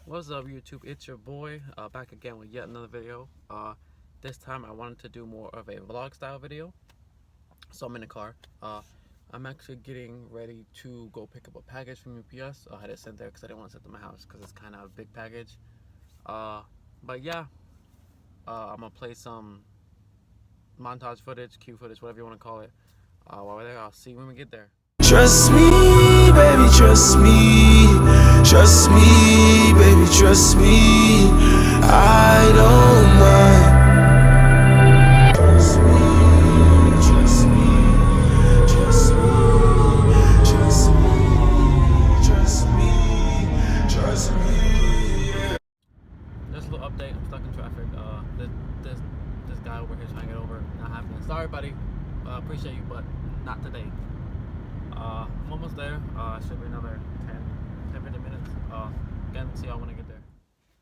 What's up, YouTube? It's your boy, back again with yet another video. This time I wanted to do more of a vlog style video. So I'm in the car. I'm actually getting ready to go pick up a package from UPS. I had it sent there because I didn't want to send it to my house because it's kind of a big package. But yeah, I'm gonna play some montage footage, cue footage, whatever you want to call it. While we're there, I'll see you when we get there. Trust me, baby, trust me. Trust me, baby, trust me. I don't mind. Trust me, trust me, trust me, trust me, trust me, trust me. Yeah. Just a little update. I'm stuck in traffic. This guy over here trying to get over. Not happening. Sorry, buddy. Appreciate you, but not today. I'm almost there. Should be another 15 minutes. Again, see y'all when I get there.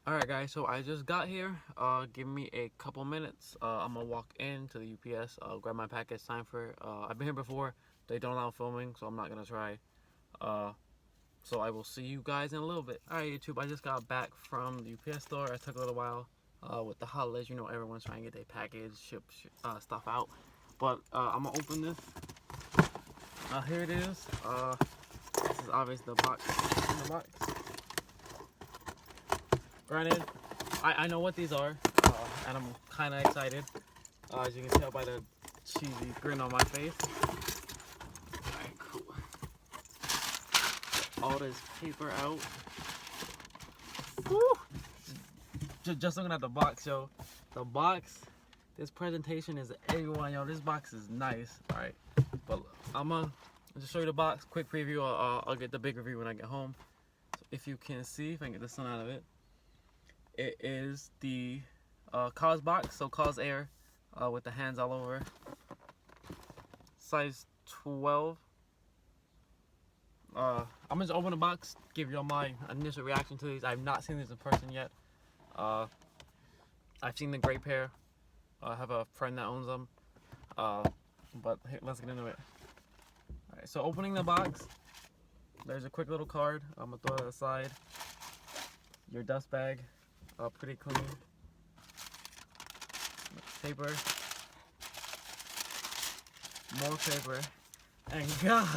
Alright guys, so I just got here. Give me a couple minutes. I'm gonna walk into the UPS, grab my package, sign for it. I've been here before. They don't allow filming, so I'm not gonna try. So I will see you guys in a little bit. Alright YouTube, I just got back from the UPS store. It took a little while. With the holidays, you know, everyone's trying to get their package, ship stuff out. But I'm gonna open this. Here it is. This is obviously the box in the box. Granted, I know what these are, and I'm kind of excited. As you can tell by the cheesy grin on my face. Alright, cool. All this paper out. Woo! Just looking at the box, yo. The box, this presentation is A1, yo. This box is nice. Alright, but I'm gonna just show you the box. Quick preview. I'll get the big review when I get home. So if you can see, if I can get the sun out of it, it is the Kaws box, so Kaws Air, with the hands all over. Size 12. I'm gonna just open the box, give y'all my initial reaction to these. I've not seen these in person yet. I've seen the gray pair. I have a friend that owns them. But hey, let's get into it. Alright, so opening the box, there's a quick little card. I'm gonna throw it aside. Your dust bag, pretty clean. Paper, more paper, and God,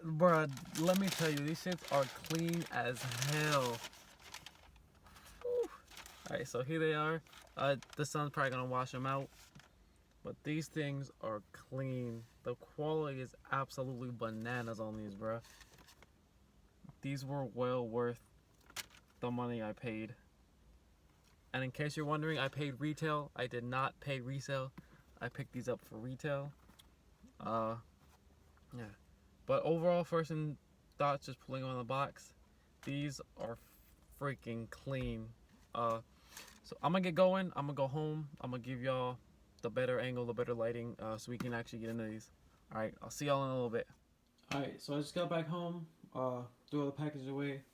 bruh, let me tell you, these shits are clean as hell. Alright, so here they are. The sun's probably gonna wash them out, but these things are clean. The quality is absolutely bananas on these, bruh. These were well worth the money I paid. And in case you're wondering, I paid retail. I did not pay resale. I picked these up for retail. Yeah. But overall, first in thoughts, just pulling on the box, these are freaking clean. So I'm gonna get going. I'm gonna go home. I'm gonna give y'all the better angle, the better lighting, so we can actually get into these. All right, I'll see y'all in a little bit. All right, so I just got back home. Threw all the packages away,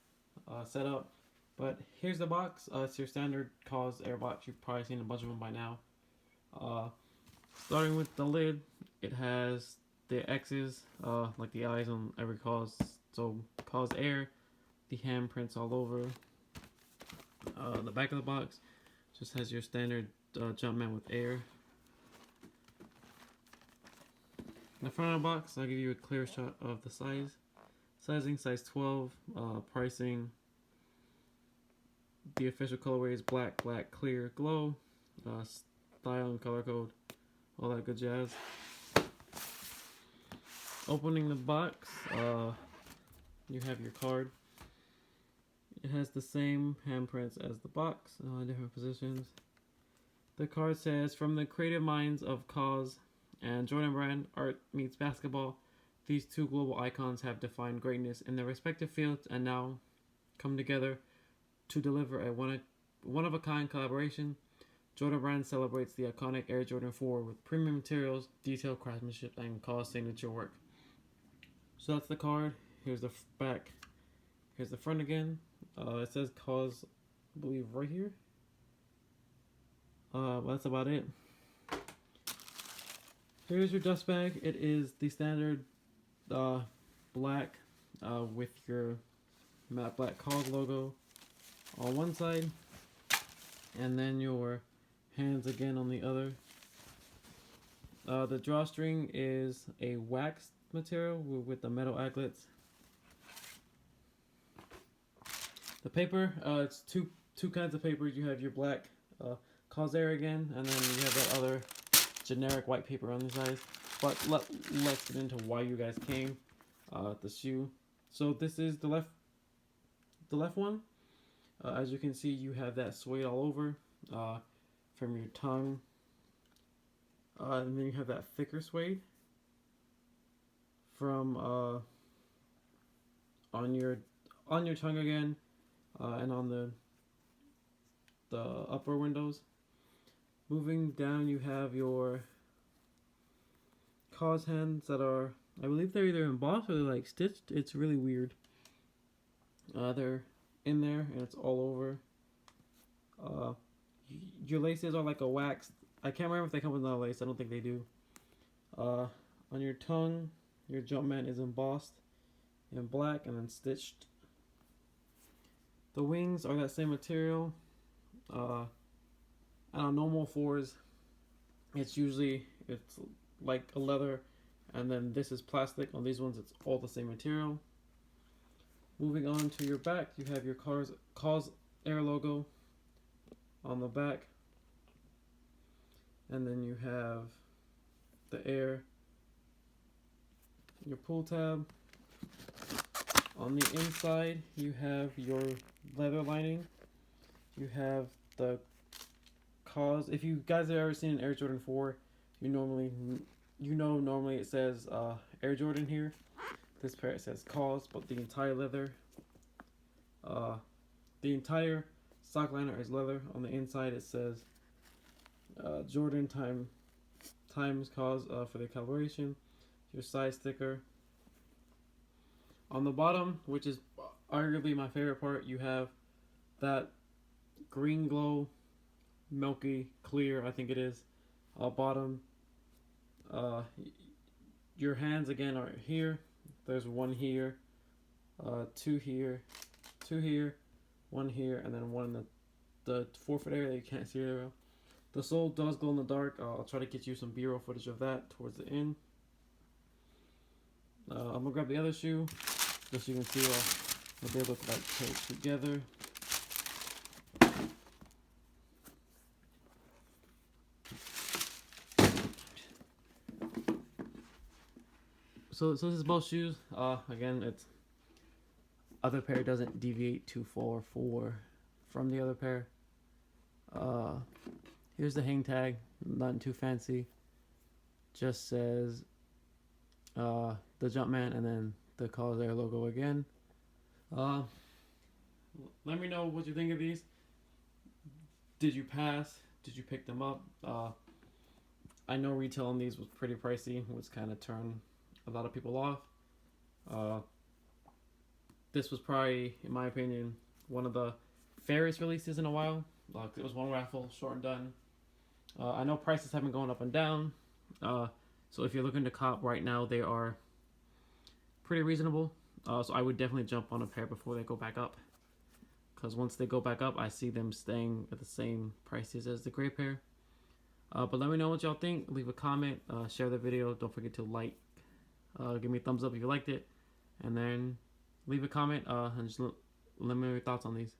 set up. But here's the box. It's your standard Kaws Air box. You've probably seen a bunch of them by now. Starting with the lid, it has the X's, like the eyes on every Kaws. So Kaws Air, the handprints all over. The back of the box just has your standard Jumpman with air. In the front of the box, I'll give you a clear shot of the size. Sizing, size 12. Pricing. The official colorway is black, black, clear, glow. Style and color code. All that good jazz. Opening the box, you have your card. It has the same handprints as the box, different positions. The card says, from the creative minds of Kaws and Jordan Brand, art meets basketball. These two global icons have defined greatness in their respective fields and now come together to deliver a one-of-a-kind collaboration. Jordan Brand celebrates the iconic Air Jordan 4 with premium materials, detailed craftsmanship, and Kaws signature work. So that's the card. Here's the back. Here's the front again. It says Kaws, I believe, right here. But that's about it. Here's your dust bag. It is the standard black with your matte black Kaws logo. on one side, and then your hands again on the other. The drawstring is a wax material with the metal aglets. The paper, it's two kinds of paper. You have your black Kaws again, and then you have that other generic white paper on the sides. But let's get into why you guys came. The shoe. So this is the left one. As you can see, you have that suede all over from your tongue, and then you have that thicker suede from on your tongue again, and on the upper windows. Moving down, you have your Kaws hands that are, I believe they're either embossed or they're like stitched. It's really weird. They're in there and it's all over. Your laces are like a wax. I can't remember if they come with another lace. I don't think they do. On your tongue, your Jumpman is embossed in black and then stitched. The wings are that same material. And on normal 4s, it's like a leather, and then this is plastic. On these ones, it's all the same material. Moving on to your back, you have your Kaws Air logo on the back, and then you have the Air, your pull tab. On the inside, you have your leather lining. You have the Kaws. If you guys have ever seen an Air Jordan 4, normally it says Air Jordan here. This pair it says Kaws, but the entire leather, the entire sock liner is leather. On the inside it says Jordan times Kaws for the calibration. Your size sticker. On the bottom, which is arguably my favorite part, you have that green glow, milky clear, I think it is, bottom. Your hands again are here. There's one here, two here, two here, one here, and then one in the forefoot area that you can't see very well. The sole does glow in the dark. I'll try to get you some B-roll footage of that towards the end. I'm gonna grab the other shoe just so you can see what they look like put together. So this is both shoes. Again, it's other pair doesn't deviate too far from the other pair. Here's the hang tag, nothing too fancy. Just says the Jumpman and then the Kaws Air logo again. Let me know what you think of these. Did you pass? Did you pick them up? I know retail on these was pretty pricey, which kind of turned a lot of people off. This was probably, in my opinion, one of the fairest releases in a while. It was one raffle, short and done. I know prices have been going up and down. So if you're looking to cop right now, they are pretty reasonable. So I would definitely jump on a pair before they go back up. Because once they go back up, I see them staying at the same prices as the gray pair. But let me know what y'all think. Leave a comment, share the video. Don't forget to like. Give me a thumbs up if you liked it. And then leave a comment and just let me know your thoughts on these.